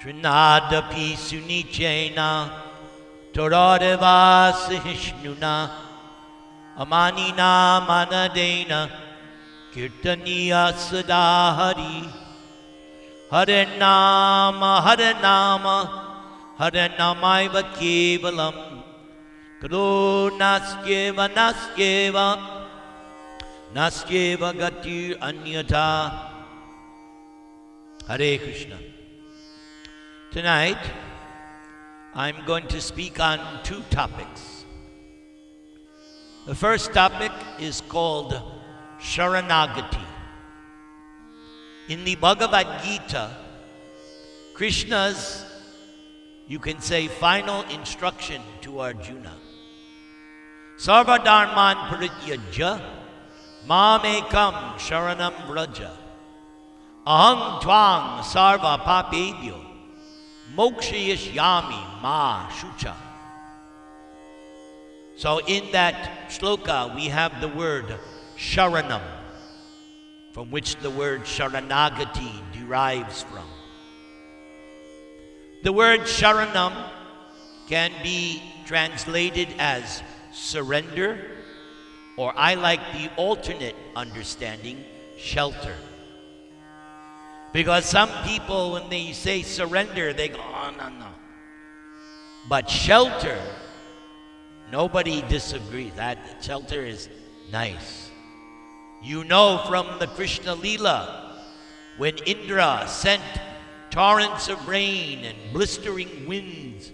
Trinadapi sunichena Toradeva Sahishnuna Amanina Manadena Kirtaniya Sadahari Hare Nama Hare Nama Hare Namaiva Kevalam Karo Nasyeva Nasyeva Nasyeva Gatir Anyata. Hare Krishna. Tonight, I'm going to speak on two topics. The first topic is called Sharanagati. In the Bhagavad Gita, Krishna's, you can say, final instruction to Arjuna. Sarva dharman parityajya mamekam sharanam vraja aham tvang sarva papebhyo mokshayashyami ma shucha. So in that shloka we have the word sharanam, from which the word Sharanagati derives from. The word sharanam can be translated as surrender, or I like the alternate understanding, shelter. Because some people, when they say surrender, they go, oh, no. But shelter, nobody disagrees. That shelter is nice. You know from the Krishna Leela, when Indra sent torrents of rain and blistering winds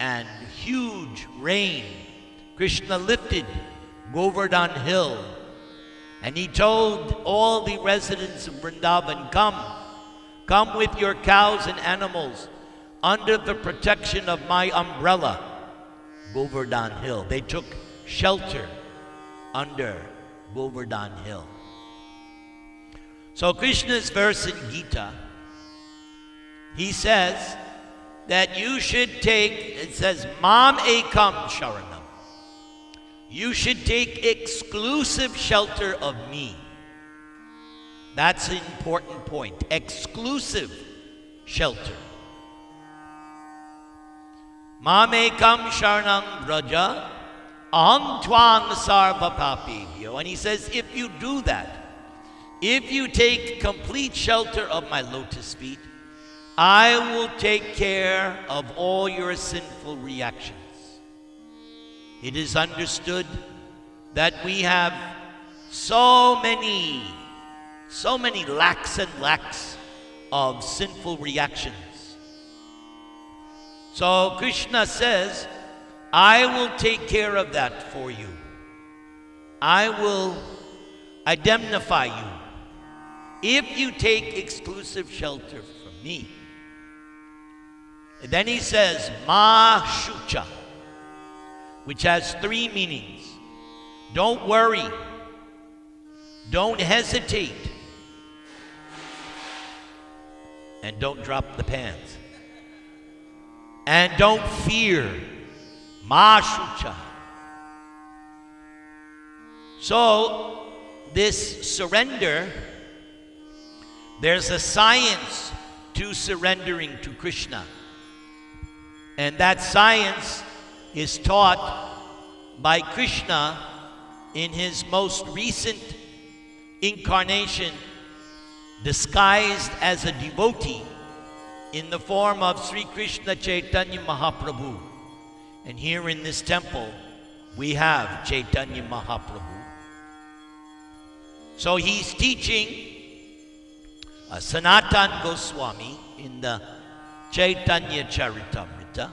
and huge rain, Krishna lifted Govardhan Hill, and he told all the residents of Vrindavan, come with your cows and animals under the protection of my umbrella, Govardhan Hill. They took shelter under Govardhan Hill. So Krishna's verse in Gita, he says that you should take, it says, Mam ekam sharanam. You should take exclusive shelter of me. That's an important point. Exclusive shelter. Mamekam sharanam vraja aham tvang sarva papebhyo. And he says, if you do that, if you take complete shelter of my lotus feet, I will take care of all your sinful reactions. It is understood that we have so many lacks and lacks of sinful reactions. So Krishna says, I will take care of that for you. I will indemnify you if you take exclusive shelter from me. And then he says, Ma shucha, which has three meanings. Don't worry. Don't hesitate. And don't drop the pants. And don't fear. Ma shucha. So, this surrender, there's a science to surrendering to Krishna. And that science is taught by Krishna in his most recent incarnation, disguised as a devotee in the form of Sri Krishna Chaitanya Mahaprabhu. And here in this temple, we have Chaitanya Mahaprabhu. So he's teaching Sanatan Goswami in the Chaitanya Charitamrita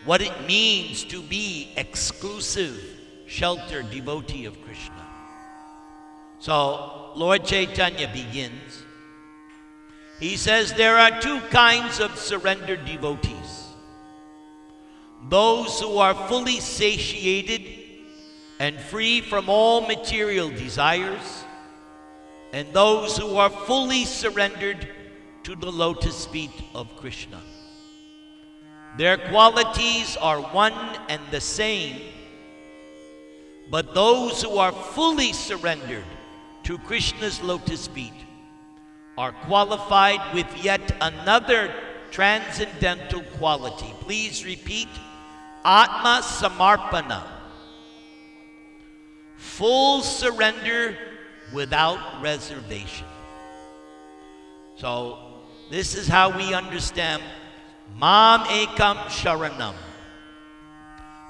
what it means to be exclusive shelter devotee of Krishna. So Lord Chaitanya begins. He says there are two kinds of surrendered devotees. Those who are fully satiated and free from all material desires, and those who are fully surrendered to the lotus feet of Krishna. Their qualities are one and the same, but those who are fully surrendered to Krishna's lotus feet are qualified with yet another transcendental quality. Please repeat. Atma Samarpana. Full surrender without reservation. So, this is how we understand Mam Ekam Sharanam.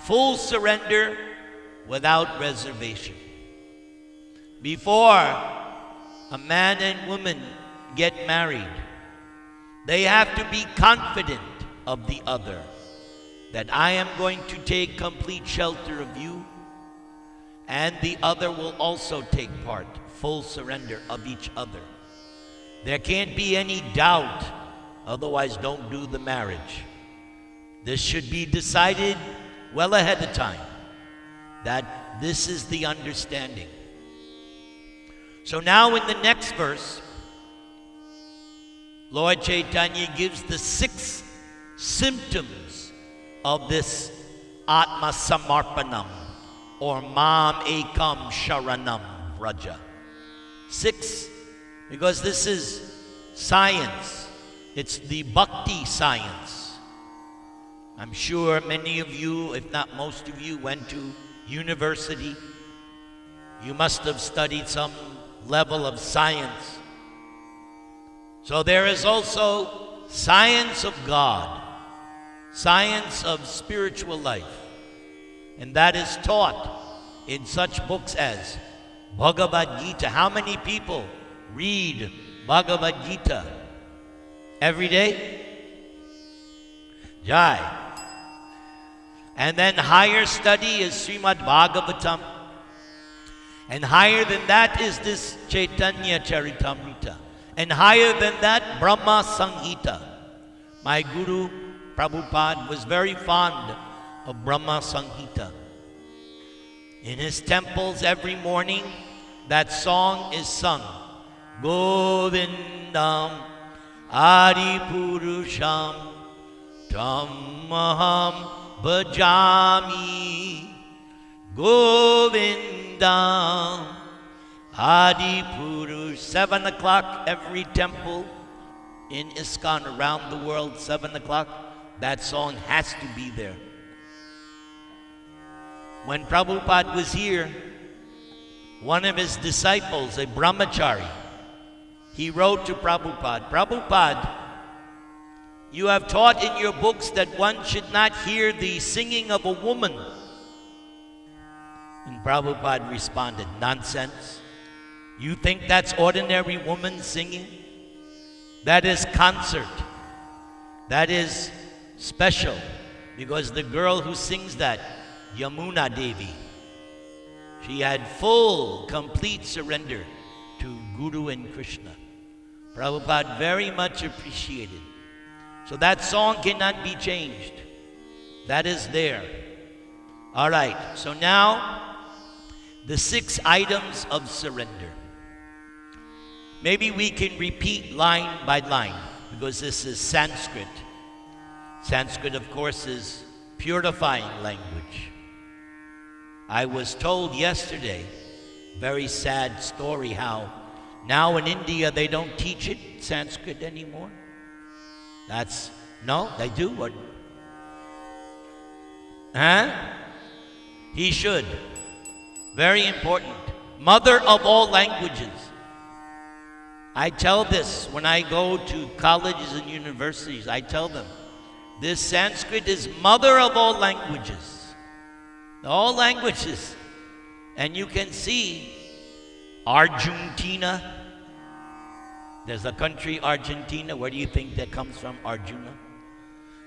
Full surrender without reservation. Before a man and woman get married, they have to be confident of the other, that I am going to take complete shelter of you, and the other will also take part, full surrender of each other. There can't be any doubt, otherwise don't do the marriage. This should be decided well ahead of time, that this is the understanding. So now in the next verse, Lord Chaitanya gives the 6 symptoms of this Atma Samarpanam, or Mam Ekam Sharanam Vraja. 6, because this is science. It's the bhakti science. I'm sure many of you, if not most of you, went to university. You must have studied some level of science. So there is also science of God, science of spiritual life. And that is taught in such books as Bhagavad Gita. How many people read Bhagavad Gita every day? Jai. And then higher study is Srimad Bhagavatam. And higher than that is this Chaitanya Charitamrita. And higher than that, Brahma Sanghita. My Guru Prabhupada was very fond of Brahma Sanghita. In his temples every morning, that song is sung. Govindam Adipurusham Tammaham Bhajami. Govindam Adipurush. 7 o'clock, every temple in ISKCON around the world, 7 o'clock, that song has to be there. When Prabhupada was here, one of his disciples, a brahmachari, he wrote to Prabhupada, Prabhupada, you have taught in your books that one should not hear the singing of a woman. And Prabhupada responded, nonsense. You think that's ordinary woman singing? That is concert. That is special, because the girl who sings that, Yamuna Devi, she had full, complete surrender to Guru and Krishna. Prabhupada very much appreciated. So that song cannot be changed. That is there. All right, so now the 6 items of surrender. Maybe we can repeat line by line, because this is Sanskrit. Sanskrit, of course, is purifying language. I was told yesterday, very sad story, how now in India they don't teach it, Sanskrit, anymore. No, they do. What? Huh? He should. Very important. Mother of all languages. I tell this when I go to colleges and universities. I tell them, this Sanskrit is mother of all languages. All languages. And you can see Argentina. There's a country, Argentina. Where do you think that comes from, Arjuna?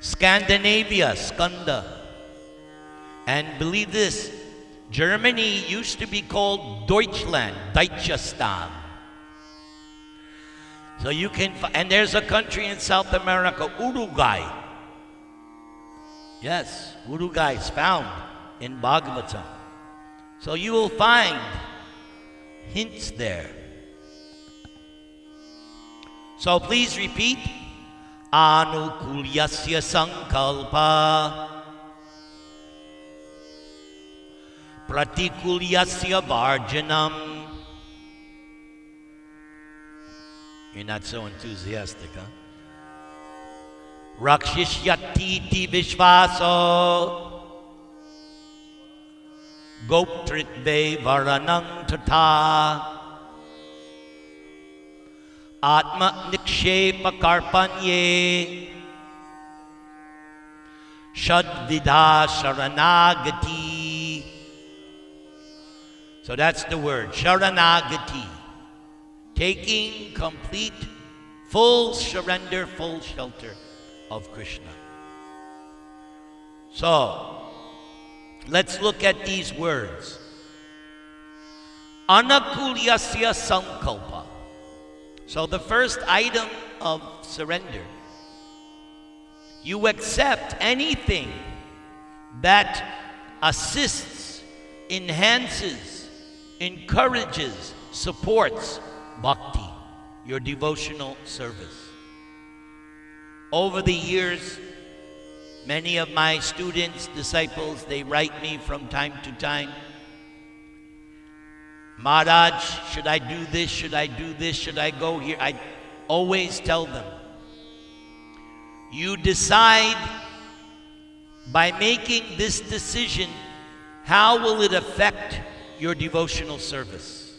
Scandinavia, Skanda. And believe this, Germany used to be called Deutschland, Deutschestan. So you can, and there's a country in South America, Uruguay. Yes, Uruguay is found in Bhagavatam. So you will find hints there. So please repeat. Anukulyasya sankalpa pratikulyasya varjanam. You're not so enthusiastic, huh? Rakshishyati vishvaso goptritve varanang tata atma nikshepa karpanye shadvidha sharanagati. So that's the word, Sharanagati. Taking complete, full surrender, full shelter of Krishna. So, let's look at these words. Anakulyasya sankalpa. So the first item of surrender, you accept anything that assists, enhances, encourages, supports bhakti, your devotional service. Over the years, many of my students, disciples, they write me from time to time, Maharaj, should I do this? Should I do this? Should I go here? I always tell them, you decide by making this decision, how will it affect your devotional service?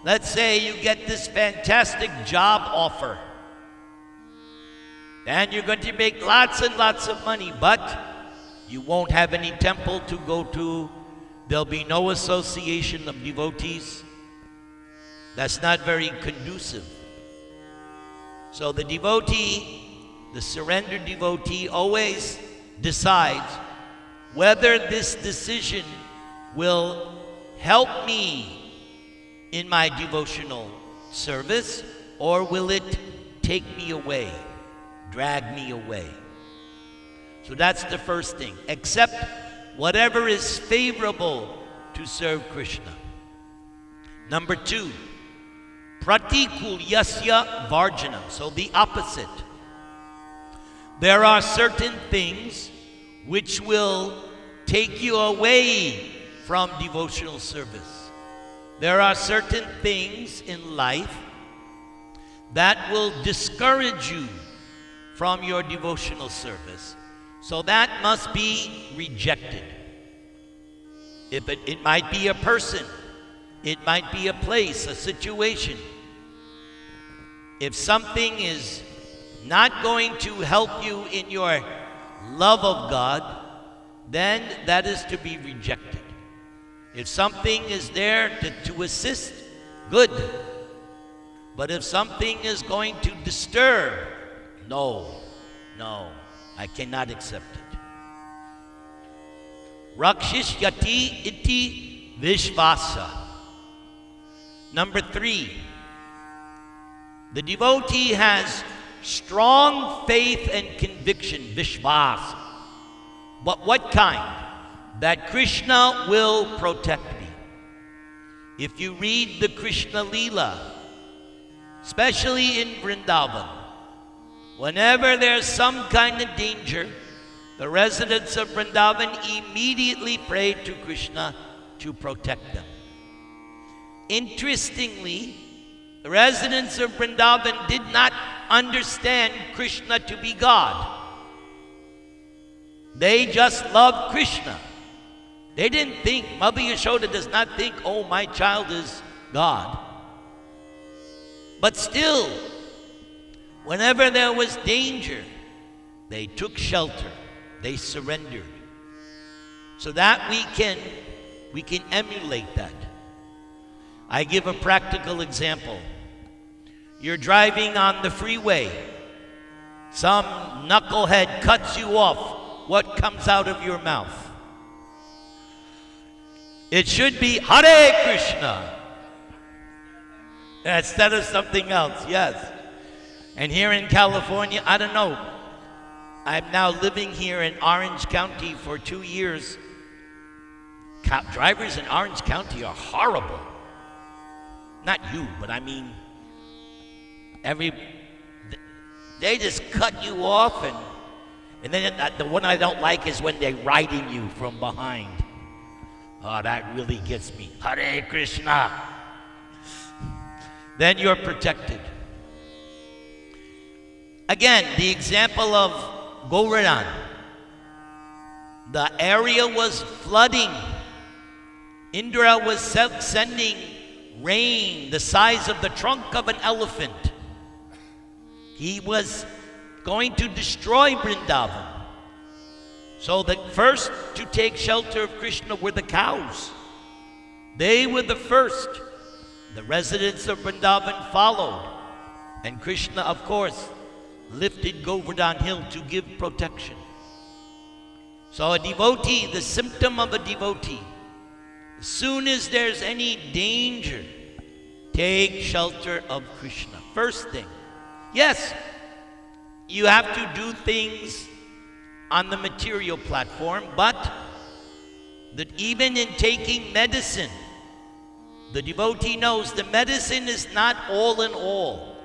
Let's say you get this fantastic job offer, and you're going to make lots and lots of money, but you won't have any temple to go to. There'll be no association of devotees. That's not very conducive. So the devotee, the surrendered devotee, always decides whether this decision will help me in my devotional service, or will it take me away, drag me away? So that's the first thing. Accept whatever is favorable to serve Krishna. Number 2, pratikulyasya varjanam. So the opposite. There are certain things which will take you away from devotional service. There are certain things in life that will discourage you from your devotional service. So that must be rejected. It might be a person, it might be a place, a situation. If something is not going to help you in your love of God, then that is to be rejected. If something is there to assist, good. But if something is going to disturb, no, I cannot accept it. Rakshishyati iti vishvasa. Number 3, the devotee has strong faith and conviction, vishvasa. But what kind? That Krishna will protect me. If you read the Krishna Leela, especially in Vrindavan, whenever there's some kind of danger, the residents of Vrindavan immediately pray to Krishna to protect them. Interestingly, the residents of Vrindavan did not understand Krishna to be God. They just loved Krishna. They didn't think, Mother Yashoda does not think, oh, my child is God. But still, whenever there was danger, they took shelter, they surrendered. So that we can emulate that. I give a practical example. You're driving on the freeway. Some knucklehead cuts you off. What comes out of your mouth? It should be Hare Krishna instead of something else, yes. And here in California, I don't know. I'm now living here in Orange County for 2 years. Drivers in Orange County are horrible. Not you, but I mean, they just cut you off, and then the one I don't like is when they're riding you from behind. Oh, that really gets me. Hare Krishna. Then you're protected. Again, the example of Govardhan. The area was flooding. Indra was sending rain the size of the trunk of an elephant. He was going to destroy Vrindavan. So the first to take shelter of Krishna were the cows. They were the first. The residents of Vrindavan followed. And Krishna, of course, lifted Govardhan Hill to give protection. So a devotee, the symptom of a devotee, as soon as there's any danger, take shelter of Krishna. First thing. Yes, you have to do things on the material platform, but that even in taking medicine, the devotee knows the medicine is not all in all.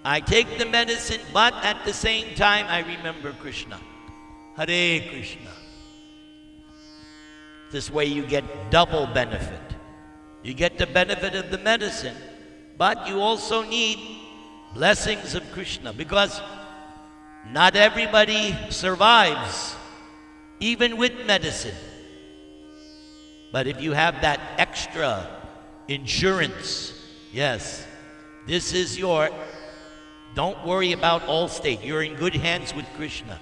I take the medicine, but at the same time I remember Krishna. Hare Krishna. This way you get double benefit. You get the benefit of the medicine, but you also need blessings of Krishna, because not everybody survives, even with medicine. But if you have that extra insurance, yes, this is your, don't worry about Allstate. You're in good hands with Krishna.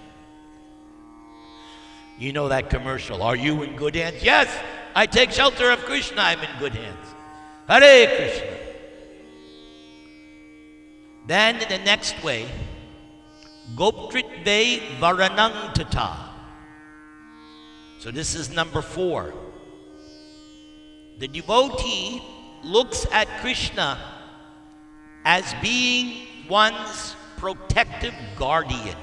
You know that commercial, are you in good hands? Yes, I take shelter of Krishna, I'm in good hands. Hare Krishna. Then in the next way, Goptritve Varanang Tata. So this is number 4. The devotee looks at Krishna as being one's protective guardian.